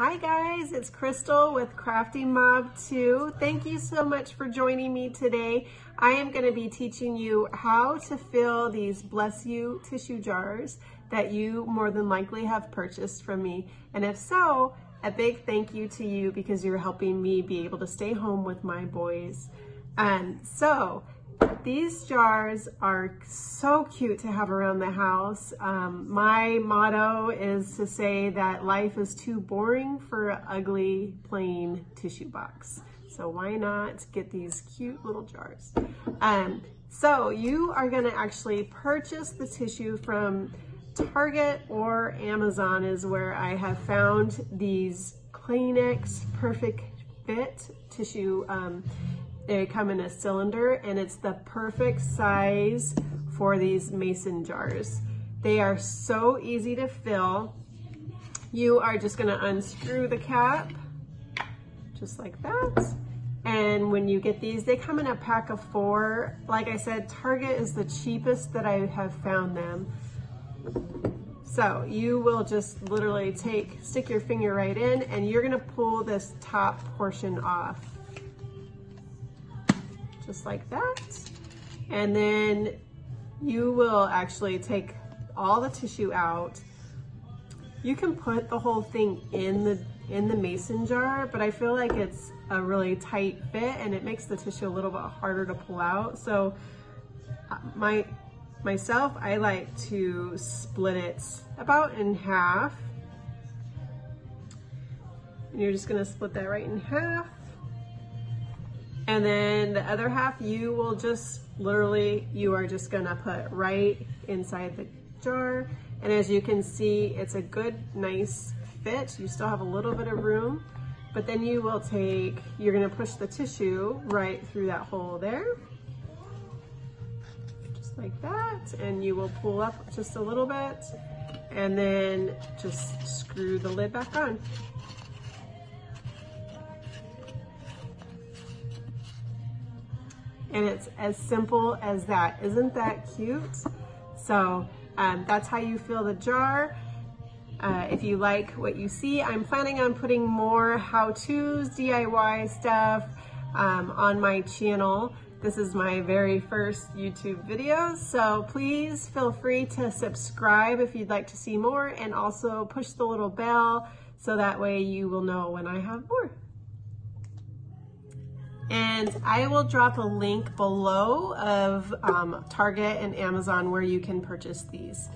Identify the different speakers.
Speaker 1: Hi guys, it's Crystal with Crafty Mob 2. Thank you so much for joining me today. I am going to be teaching you how to fill these Bless You tissue jars that you more than likely have purchased from me. And if so, a big thank you to you because you're helping me be able to stay home with my boys. So these jars are so cute to have around the house. My motto is to say that life is too boring for an ugly, plain tissue box. So why not get these cute little jars? So you are gonna actually purchase the tissue from Target or Amazon is where I have found these Kleenex PerfectFit Tissue. They come in a cylinder and it's the perfect size for these mason jars. They are so easy to fill. You are just gonna unscrew the cap, just like that. And when you get these, they come in a pack of 4. Like I said, Target is the cheapest that I have found them. So you will just literally stick your finger right in and you're gonna pull this top portion off. Just like that. And then you will actually take all the tissue out. You can put the whole thing in the mason jar, but I feel like it's a really tight fit and it makes the tissue a little bit harder to pull out. So myself, I like to split it about in half. And you're just gonna split that right in half. And then the other half, you will just literally, you are just gonna put right inside the jar. And as you can see, it's a good, nice fit. You still have a little bit of room, but then you will you're gonna push the tissue right through that hole there. Just like that. And you will pull up just a little bit and then just screw the lid back on. And it's as simple as that. Isn't that cute? So that's how you fill the jar. If you like what you see, I'm planning on putting more how-tos, DIY stuff on my channel. This is my very first YouTube video, so please feel free to subscribe if you'd like to see more, and also push the little bell so that way you will know when I have more. And I will drop a link below of Target and Amazon where you can purchase these.